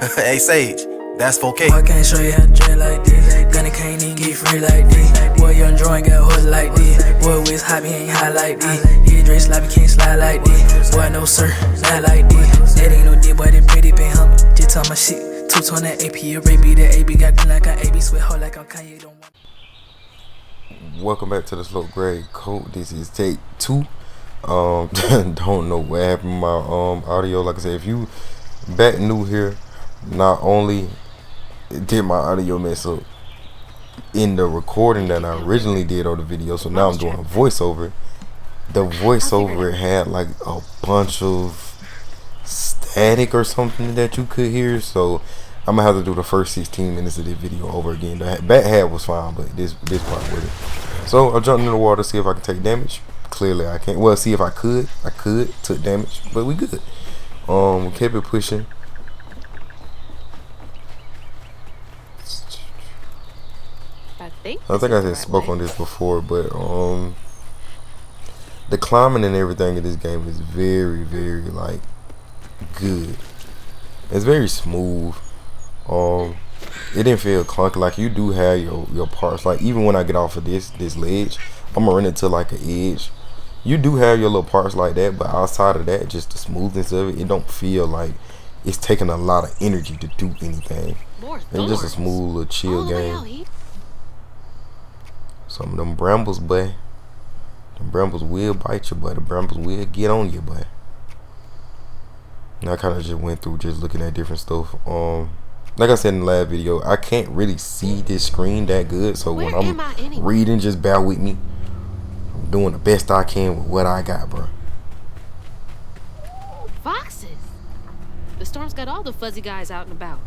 Hey Sage, that's 4K. I can't show you how to dress like this. Gunna can't even get free like this. Boy, young drawing got horse like this. Boy, with hot, he ain't high like this. He dress like he can't slide like this. Boy, no sir, not like this. That ain't no deal, boy, that pretty been humble. Just talk my shit. 2 that AP, a rape, that AB got green like I'm AB. Sweat hard like I'm Kanye, don't want. Welcome back to the Slow Grade Code. This is take 2. Don't know what happened to my audio. Like I said, if you back new here, not only did my audio mess up in the recording that I originally did on the video, so now I'm doing a voiceover. The voiceover had like a bunch of static or something that you could hear, so I'm gonna have to do the first 16 minutes of this video over again. The back half was fine, but this part with it. So I jumped in the water to see if I could take damage. Clearly I can't. Well, see if I could. Took damage, but we good. We kept it pushing. I think I had spoke on this before, but the climbing and everything in this game is very, very like good. It's very smooth. It didn't feel clunky. Like you do have your parts. Like even when I get off of this ledge, I'm gonna run into like an edge. You do have your little parts like that, but outside of that, just the smoothness of it, it don't feel like it's taking a lot of energy to do anything. It's just a smooth little chill game. Some of them brambles, boy. Them brambles will bite you, but the brambles will get on you, boy. And I kind of just went through just looking at different stuff. Like I said in the last video, I can't really see this screen that good, so when I'm reading, just bear with me. I'm doing the best I can with what I got, bro. Foxes. The storm's got all the fuzzy guys out and about.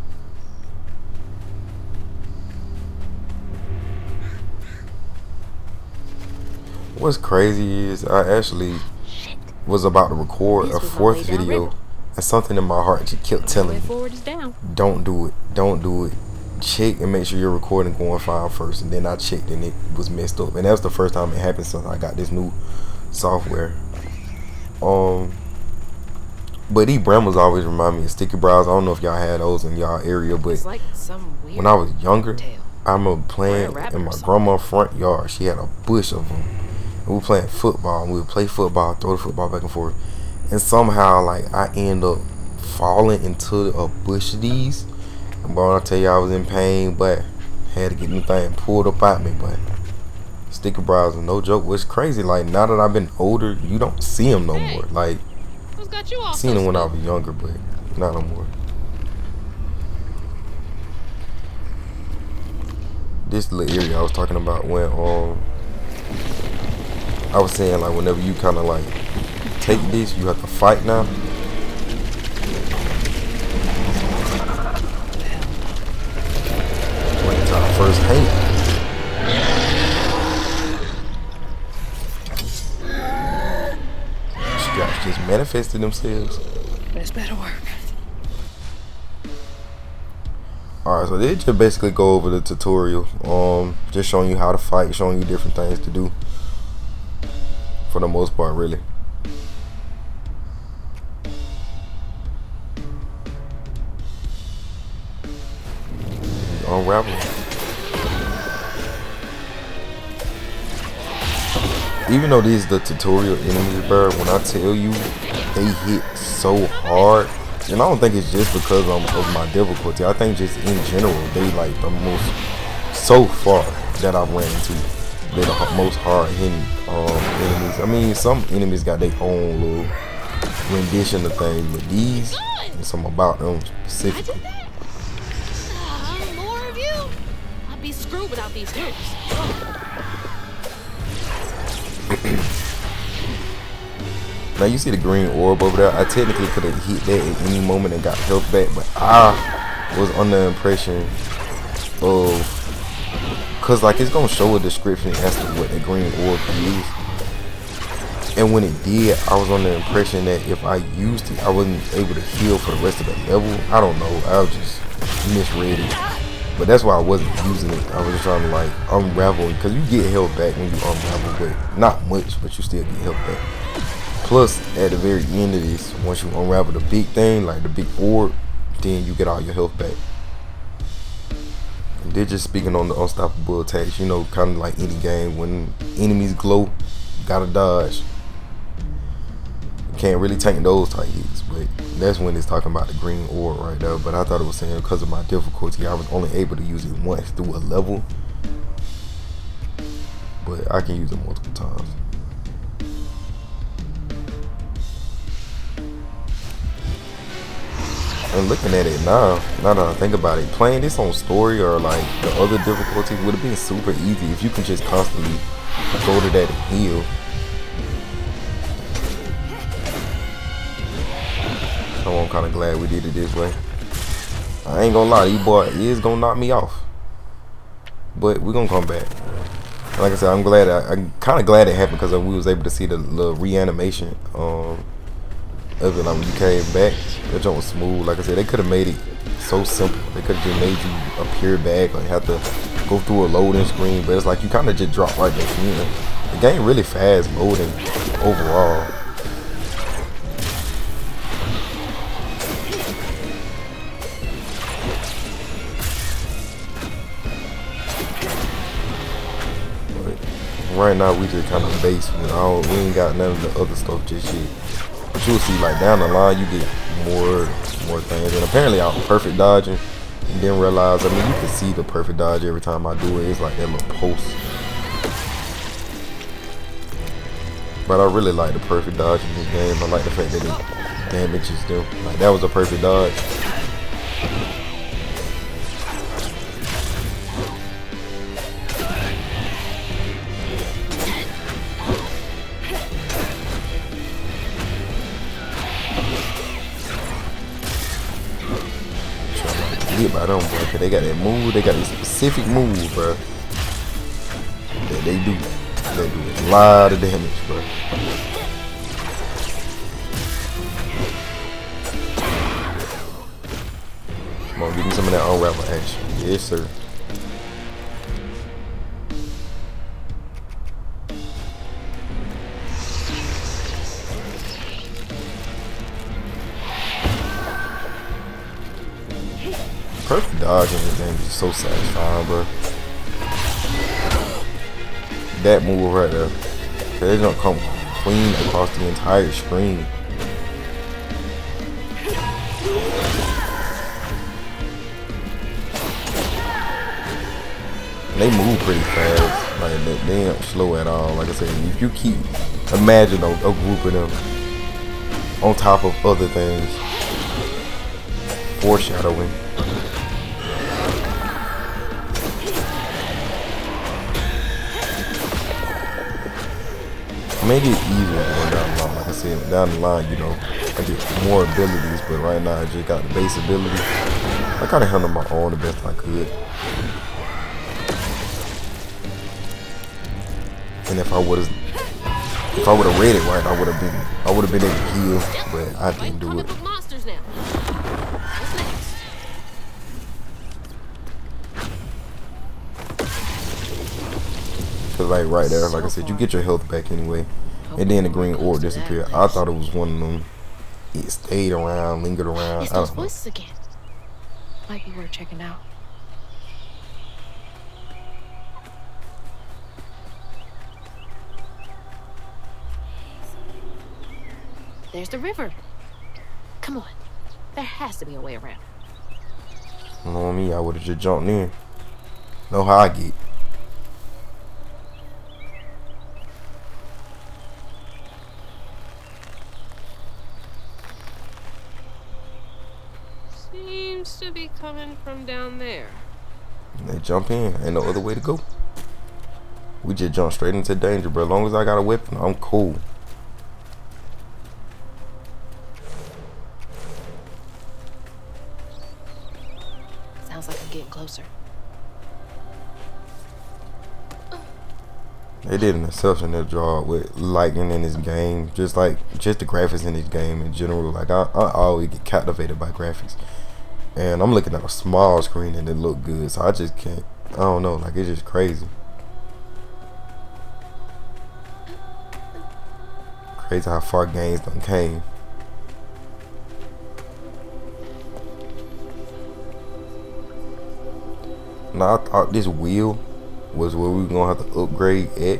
What's crazy is I actually was about to record a 4th video, and something in my heart just kept telling me, don't do it, check and make sure your recording going fine first. And then I checked and it was messed up, and that was the first time it happened since I got this new software. But these brambles always remind me of sticky brows. I don't know if y'all had those in y'all area, but like when I was younger, I remember playing in my grandma's front yard. She had a bush of them. We were playing football, and we would play football, throw the football back and forth, and somehow like I end up falling into a bush of these. And boy, I tell you, I was in pain, but had to get the thing pulled up at me. But sticker brows are no joke. What's crazy, like now that I've been older, you don't see them no more. Like seen them when I was younger, but not no more. This little area I was talking about when I was saying, like, whenever you kind of like take this, you have to fight now. Wait till I first hate. Scraps just manifested themselves. This better work. Alright, so they just basically go over the tutorial. Just showing you how to fight, showing you different things to do. For the most part, really. Unravel. Even though these the tutorial enemies, bro, when I tell you they hit so hard, and I don't think it's just because of my difficulty. I think just in general, they like the most so far that I've ran into. They're the most hard hitting enemies. I mean, some enemies got their own little rendition of things, but these, there's something about them specifically. More of you? I'd be screwed without these hoops. Now you see the green orb over there. I technically could have hit that at any moment and got health back, but I was under the impression of, cause like it's gonna show a description as to what the green orb is, and when it did, I was under the impression that if I used it, I wasn't able to heal for the rest of the level. I don't know. I was just misread it, but that's why I wasn't using it. I was just trying to like unravel, because you get health back when you unravel, but not much, but you still get health back. Plus, at the very end of this, once you unravel the big thing, like the big orb, then you get all your health back. And they're just speaking on the unstoppable attacks, you know, kind of like any game. When enemies glow, you gotta dodge. You can't really tank those type hits, but that's when it's talking about the green orb right there. But I thought it was saying because of my difficulty, I was only able to use it once through a level, but I can use it multiple times. And looking at it now that I think about it, playing this on story or like the other difficulty would have been super easy if you can just constantly go to that and heal. So I'm kind of glad we did it this way. I ain't gonna lie, E-boy is gonna knock me off, but we're gonna come back. Like I said, I'm kind of glad it happened because we was able to see the little reanimation of it. Like when you came back, that jump was smooth. Like I said, they could have made it so simple. They could have just made you appear back, like have to go through a loading screen. But it's like you kind of just drop right back in. The game really fast loading overall. But right now we just kind of base. You know, we ain't got none of the other stuff just yet. But you'll see, like down the line, you get more things. And apparently, I'm perfect dodging. And didn't realize. I mean, you can see the perfect dodge every time I do it. It's like that little pulse. But I really like the perfect dodge in this game. I like the fact that it damages them. Like that was a perfect dodge. Get by them, bro, cause they got that move. They got this specific move, bro. That they do. They do a lot of damage, bro. Come on, give me some of that unravel action. Yes, sir. Perfect dodge in this game is so satisfying, bro. That move right there, they don't come clean across the entire screen. And they move pretty fast, like they ain't slow at all. Like I said, if you keep imagine a group of them on top of other things, foreshadowing. Make it easier going down the line. Like I said, down the line, you know, I get more abilities, but right now I just got the base ability. I kind of handled my own the best I could. And if I would have read it right, I would have been able to heal, but I didn't do it. Cause like right there, like I said, you get your health back anyway, and then the green orb disappeared. I thought it was one of them. It stayed around, lingered around. It's those voices again. Might be worth checking out. There's the river. Come on, there has to be a way around. You know me, I would have just jumped in. Know how I get. Seems to be coming from down there. And they jump in. Ain't no other way to go. We just jump straight into danger, bro. As long as I got a weapon, I'm cool. Sounds like I'm getting closer. They did an exceptional job with lighting in this game. Just the graphics in this game in general. Like I always get captivated by graphics. And I'm looking at a small screen and it look good. So I just can't, I don't know, like it's just crazy. Crazy how far games done came. Now I thought this wheel was where we were gonna have to upgrade at,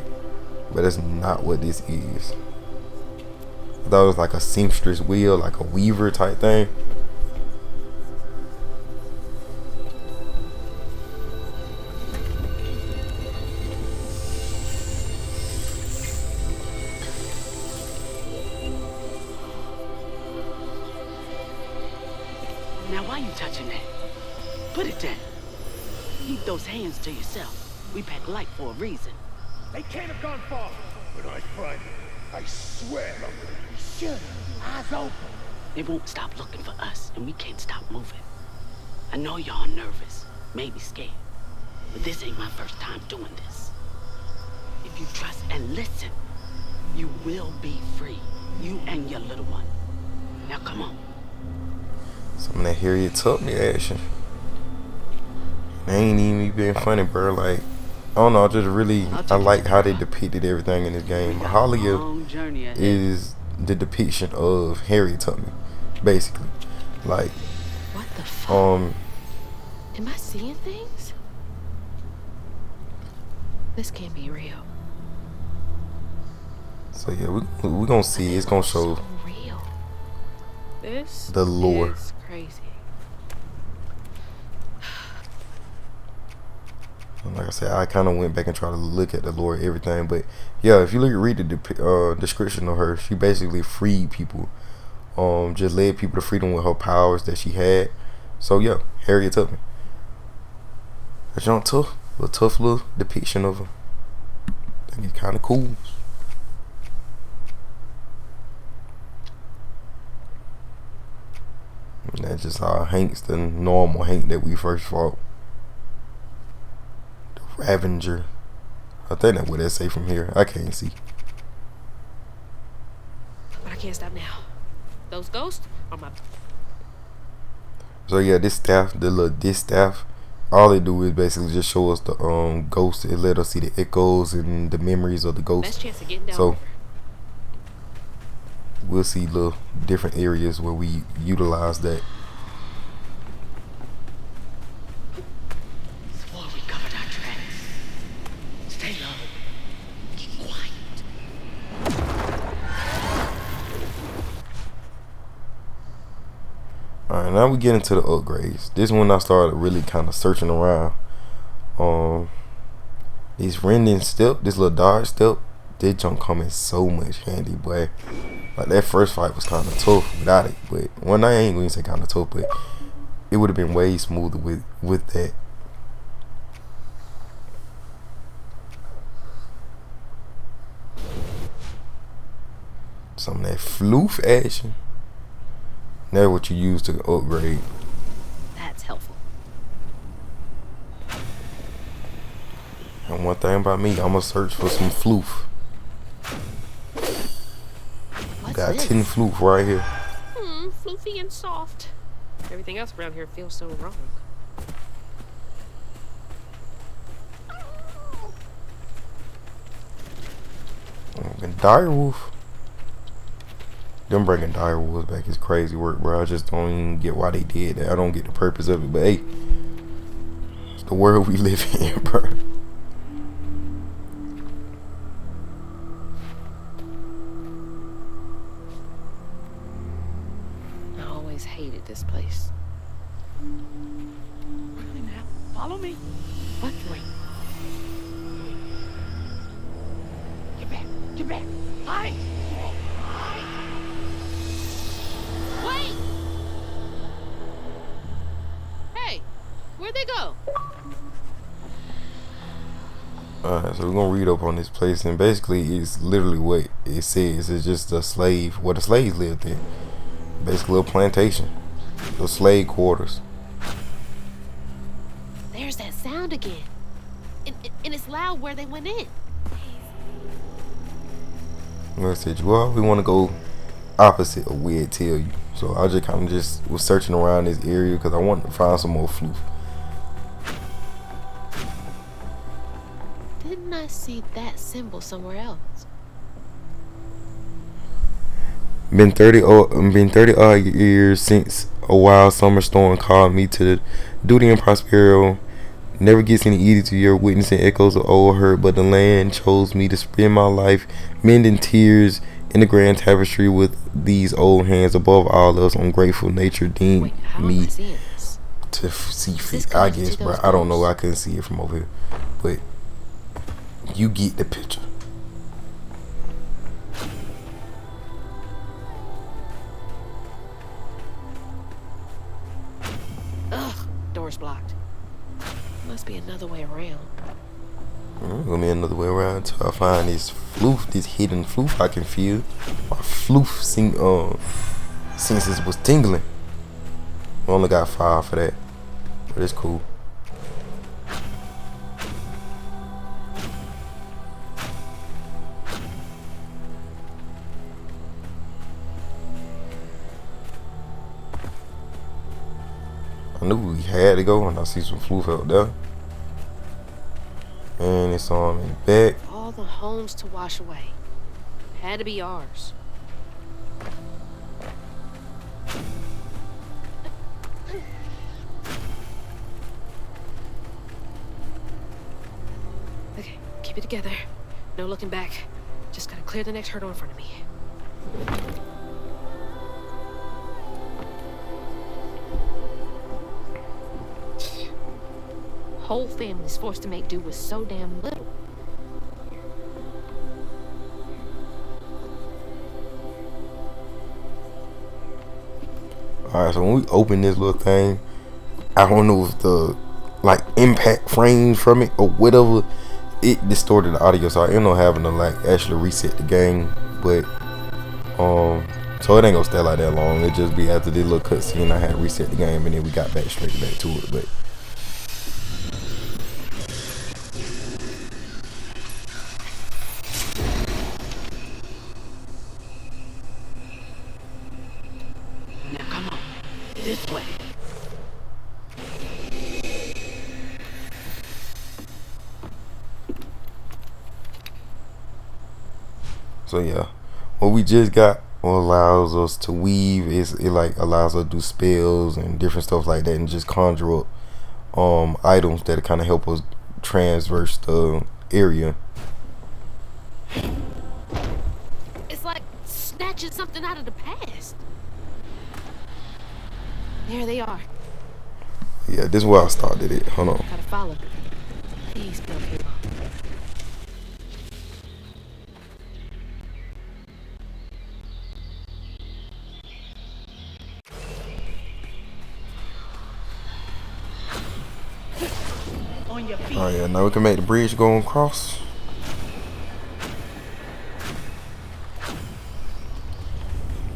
but that's not what this is. I thought it was like a seamstress wheel, like a weaver type thing. Now why you touching that? Put it down. Keep those hands to yourself. We pack light for a reason. They can't have gone far. When I find it, I swear I'm gonna be shut. Eyes open. They won't stop looking for us, and we can't stop moving. I know y'all nervous, maybe scared, but this ain't my first time doing this. If you trust and listen, you will be free. You and your little one. Now come on. Some of that Harriet Tubman action. They ain't even being funny, bro. Like, I don't know, I like how they depicted everything in this game. Mahalia Long journey ahead. is the depiction of Harriet Tubman, basically. Like, What the fuck? um, Am I seeing things? This can't be real. so yeah, we gonna see. It's gonna show So real. This the lore. is crazy. Like I said, I kind of went back and tried to look at the lore, everything. But yeah, if you read the description of her, she basically freed people. Just led people to freedom with her powers that she had. So yeah, Harriet Tubman. That's young tough, a tough little depiction of her. I think it's kind of cool. And that's just how Hank's the normal Hank that we first fought. Ravenger. I think that's what they say from here. I can't see. But I can't stop now. Those ghosts are my. So yeah, this staff, the little distaff, all they do is basically just show us the ghosts. It let us see the echoes and the memories of the Best ghosts. chance of getting down. So we'll see little different areas where we utilize that. Swore we covered our tracks. Stay low. Keep quiet. Alright, now we get into the upgrades. This one I started really kind of searching around. This rending step, this little dodge step, this junk come in so much handy, boy. Like that first fight was kind of tough without it, but I ain't going to say kind of tough, but it would have been way smoother with that. Some of that floof action. That's what you use to upgrade. That's helpful. And one thing about me, I'ma search for some floof. What's Got this? 10 floof right here. Floofy and soft. Everything else around here feels so wrong. And direwolf. Them bringing direwolves back is crazy work, bro. I just don't even get why they did that. I don't get the purpose of it, but hey, it's the world we live in, bro. I always hated this place. Really now? Follow me. What? Wait. Get back. Get back. Hide. Wait! Hey, where'd they go? Alright, so we're gonna read up on this place, and basically it's literally what it says. It's just a slave, where the slaves lived in. Basically a plantation. The slave quarters. There's that sound again. And it's loud where they went in. Like I said, well, we want to go opposite of where it tell you. So I just kind of just was searching around this area because I wanted to find some more floof. Didn't I see that symbol somewhere else? Been 30 odd years since a wild summer storm called me to duty in Prospero. Never gets any easier to your witnessing echoes of old hurt, but the land chose me to spend my life mending tears in the grand tapestry with these old hands. Above all else, ungrateful nature deemed Wait, how am I me seeing this? to see Is this feet. I connected guess, to bro. those I don't know. goals? I couldn't see it from over here, but you get the picture. Ugh, door's blocked. Must be another way around. Gonna be another way around until I find this floof, this hidden floof I can feel. My floof senses was tingling. I only got 5 for that, but it's cool. I knew we had to go, and I see some floof out there. And it's on me back. All the homes to wash away. Had to be ours. Okay, keep it together. No looking back. Just gotta clear the next hurdle in front of me. Whole family's forced to make do with so damn little. Alright, so when we open this little thing, I don't know if the like impact frames from it or whatever, it distorted the audio, so I ended up having to like actually reset the game. But so it ain't gonna stay like that long. It just be after this little cutscene I had to reset the game, and then we got straight back to it. But Now come on, this way. so yeah, what we just got allows us to weave. It like allows us to do spells and different stuff like that, and just conjure up items that kind of help us transverse the area. It's like snatching something out of the past. There they are. Yeah, this is where I started it. Hold on. Gotta follow. Please, Bill Hero. On your feet. Oh yeah, now we can make the bridge go across.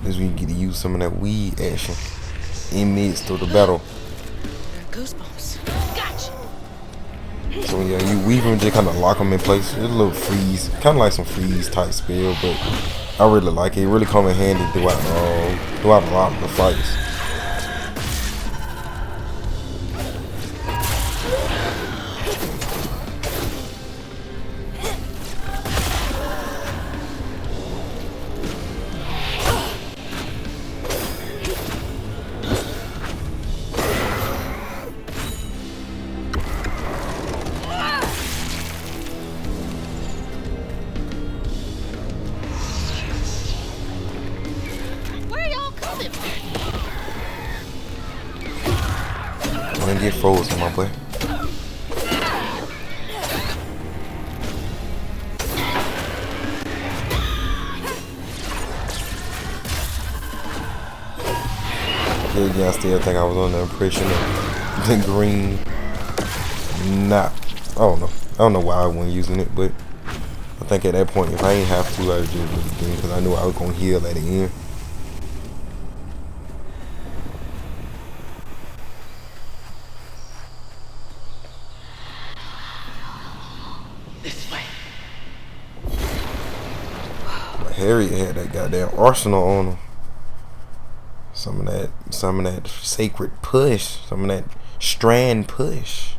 This we can get to use some of that weed action in midst of the battle. Goosebumps. Gotcha. So yeah, you weave them, just kind of lock them in place. It's a little freeze, kind of like some freeze type spell, but I really like it. It really come in handy throughout a lot of the fights. Where y'all coming from? Don't get frozen, my boy. Yeah, I still think I was under the impression of the green. Nah, I don't know why I wasn't using it, but I think at that point, if I ain't have to, I would just do it again because I knew I was gonna heal at the end. This way. Harriet had that goddamn arsenal on him. Some of that sacred push, some of that strand push.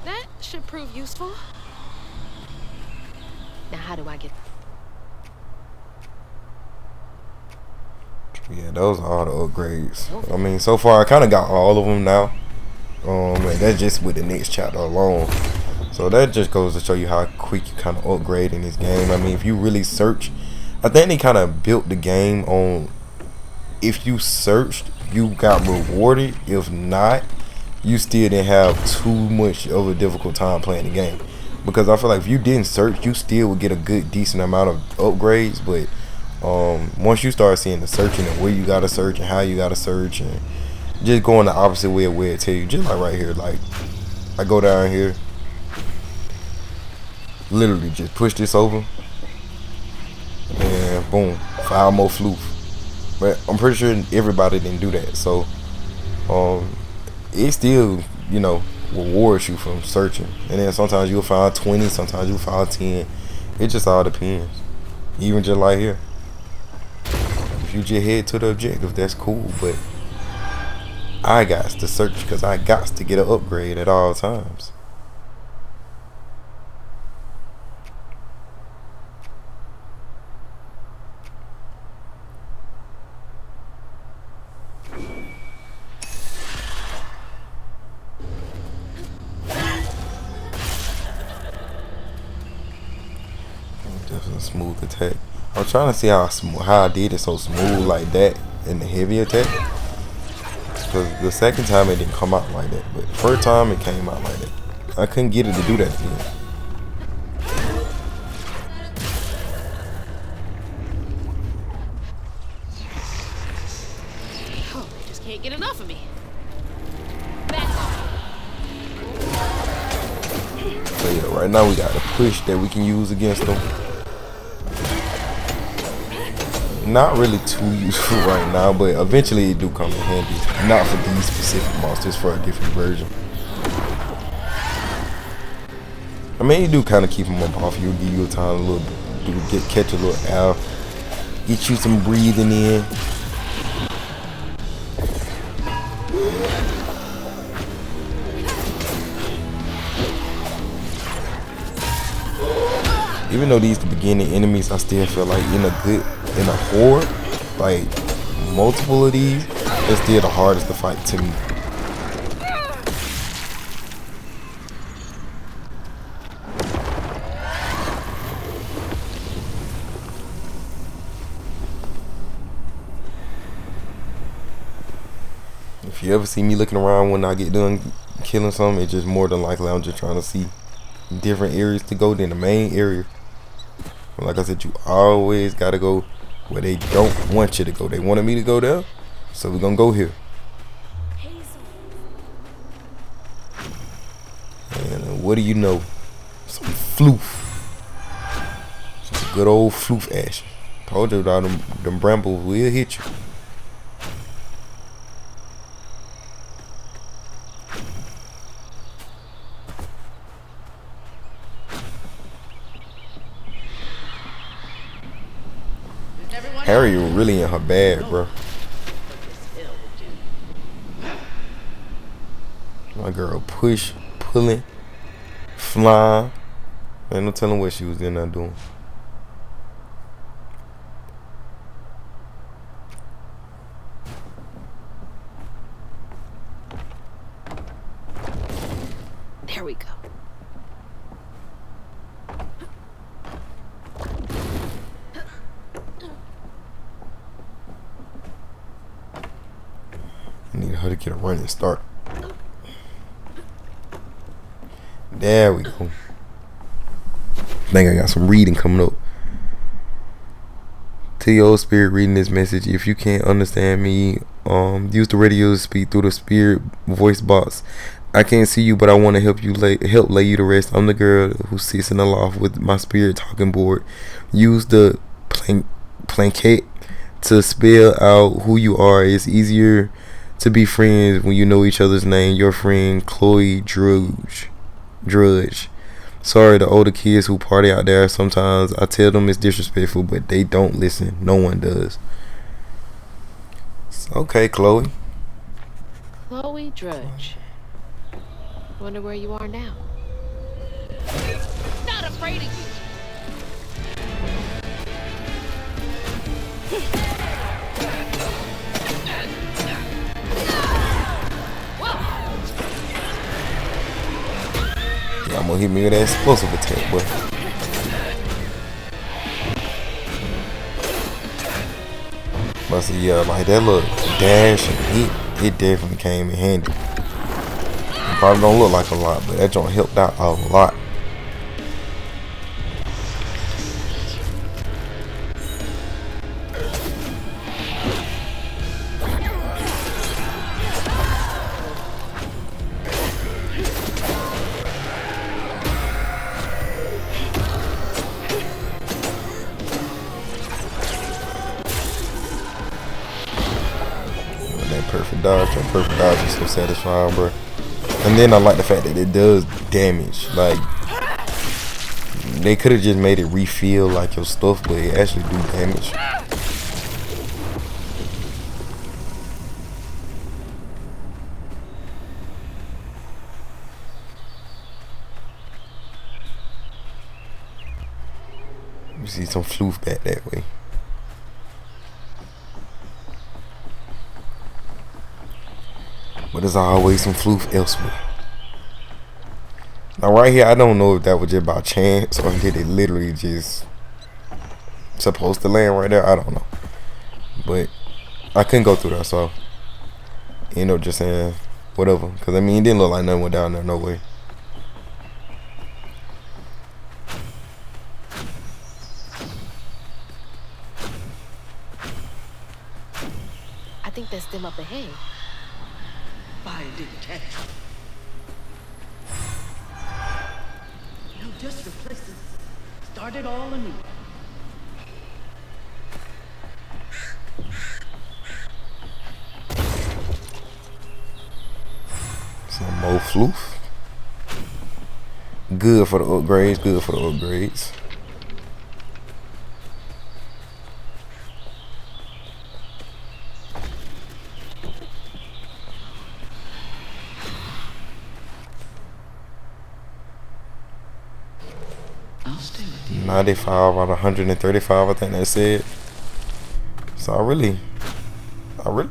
That should prove useful. Now how do I get... Yeah, those are all the upgrades. I mean, so far I kind of got all of them now. And that's just with the next chapter alone. So that just goes to show you how quick you kind of upgrade in this game. I mean, if you really search, I think they kind of built the game on, if you searched, you got rewarded. If not, you still didn't have too much of a difficult time playing the game. Because I feel like if you didn't search, you still would get a good, decent amount of upgrades. But once you start seeing the searching and where you gotta search and how you gotta search, and just going the opposite way of where it tell you, just like right here, like I go down here, literally just push this over, and boom, 5 more floof. But I'm pretty sure everybody didn't do that, so it still, you know, rewards you from searching. And then sometimes you'll find 20, sometimes you'll find 10. It just all depends. Even just like here, if you just head to the objective, that's cool, but I got to search because I got to get an upgrade at all times. Definitely smooth attack. I was trying to see how I did it so smooth like that in the heavy attack. Because the second time it didn't come out like that, but the first time it came out like that. I couldn't get it to do that again. Oh, they just can't get enough of me. Back off. So yeah, right now we got a push that we can use against them. Not really too useful right now, but eventually it do come in handy. Not for these specific monsters, for a different version. I mean, you do kind of keep them up off you, give you a time, catch a little air, get you some breathing in. Even though these the beginning enemies, I still feel like in a horde, like multiple of these, it's still the hardest to fight to me. If you ever see me looking around when I get done killing something, it's just more than likely I'm just trying to see different areas to go than the main area. Like I said, you always gotta go where they don't want you to go. They wanted me to go there, so we're gonna go here. Hazel. And what do you know? Some floof. Some good old floof action. Told you about them brambles will hit you. Harry really in her bag, bro. My girl push, pulling, flying. Ain't no telling what she was in there doing. There we go. I need her to get a running start. There we go. I think I got some reading coming up. To your old spirit reading this message. If you can't understand me, use the radio to speak through the spirit voice box. I can't see you, but I want to help you lay you to rest. I'm the girl who sits in the loft with my spirit talking board. Use the plankette to spell out who you are. It's easier to be friends when you know each other's name. Your friend Chloe Drudge. Sorry, the older kids who party out there, sometimes I tell them it's disrespectful, but they don't listen. No one does. Okay, Chloe. Chloe Drudge. Wonder where you are now. Not afraid of you. Don't hit me with that explosive attack, boy. But see, yeah, like that little dash and hit, it definitely came in handy. It probably don't look like a lot, but that joint helped out a lot. Perfect dodge is so satisfying, bro. And then I like the fact that it does damage. Like, they could have just made it refill like your stuff, but it actually do damage. You see some floof back that way. But there's always some floof elsewhere. Now right here, I don't know if that was just by chance or did it literally just supposed to land right there. I don't know. But I couldn't go through there, so you know, just saying whatever. Cause I mean, it didn't look like nothing went down there, no way. I think that's them up ahead. Fire didn't catch you. You just replaced it. Started all anew. Some more floof. Good for the upgrades, good for the upgrades. I'll stay with you. 95 out of 135, I think they said. So I really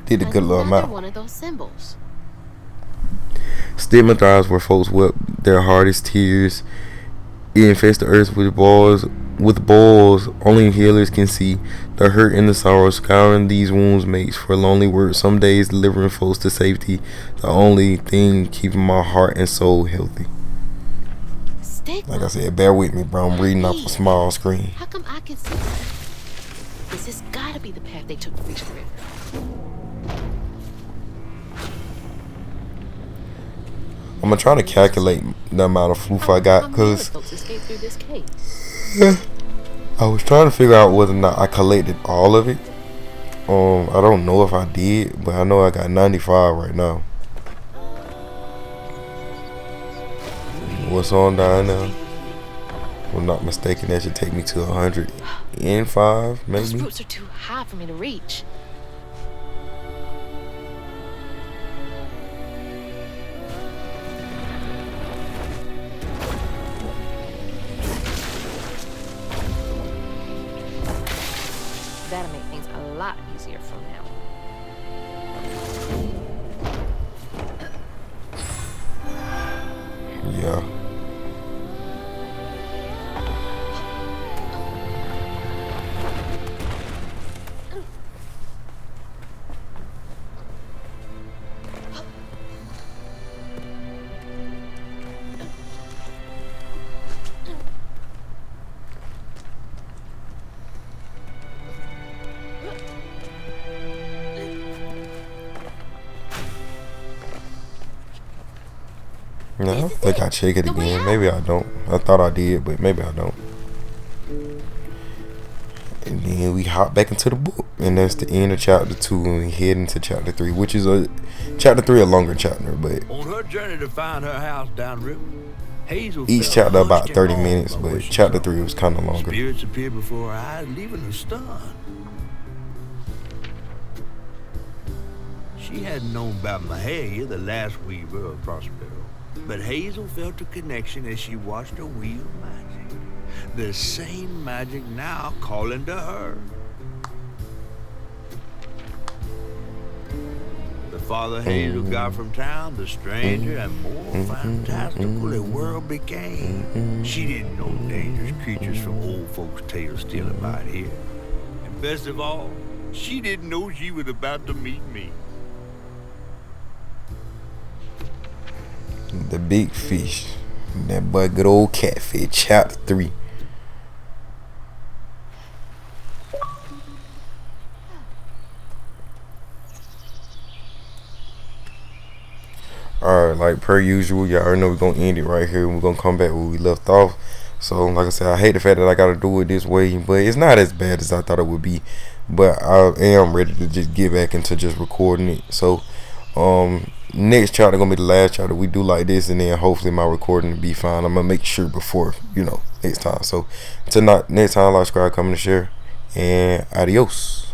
did a good little amount. One of those symbols. Stigmatized where folks wept their hardest tears. It infests the earth with boils. Only healers can see the hurt and the sorrow. Scouring these wounds makes for lonely work. Some days delivering folks to safety. The only thing keeping my heart and soul healthy. Like I said, bear with me, bro. I'm reading off a small screen. How come I can see that? This has gotta be the path they took to reach the river. I'm gonna try to calculate the amount of floof I got, cause I was trying to figure out whether or not I collected all of it. I don't know if I did, but I know I got 95 right now. What's on down there? If I'm not mistaken, that should take me to 105, maybe. Those roots are too high for me to reach. That'll make things a lot easier from now. Yeah. No, I think I check it again. Maybe I don't. I thought I did, but maybe I don't. And then we hop back into the book, and that's the end of chapter 2, and we head into chapter 3, which is chapter 3 a longer chapter, but on her journey to find her house downriver, Hazel each chapter about 30 minutes, but chapter 3 was kind of longer. Spirits appeared before her eyes, leaving her stunned. She hadn't known about Mahalia, the last weaver of Prospero, but Hazel felt a connection as she watched her wheel magic. The same magic now calling to her. The farther Hazel got from town, the stranger and more fantastical the world became. She didn't know dangerous creatures from old folks' tales still abide here. And best of all, she didn't know she was about to meet me. The Big Fish. That boy, good old catfish. Chapter 3. Alright, like per usual, y'all already know we're gonna end it right here. We're gonna come back where we left off. So, like I said, I hate the fact that I gotta do it this way, but it's not as bad as I thought it would be. But I am ready to just get back into just recording it. So, next chapter gonna be the last chapter we do like this, and then hopefully my recording will be fine. I'm gonna make sure before, next time. So, until next time, like, subscribe, comment, and share, and adios.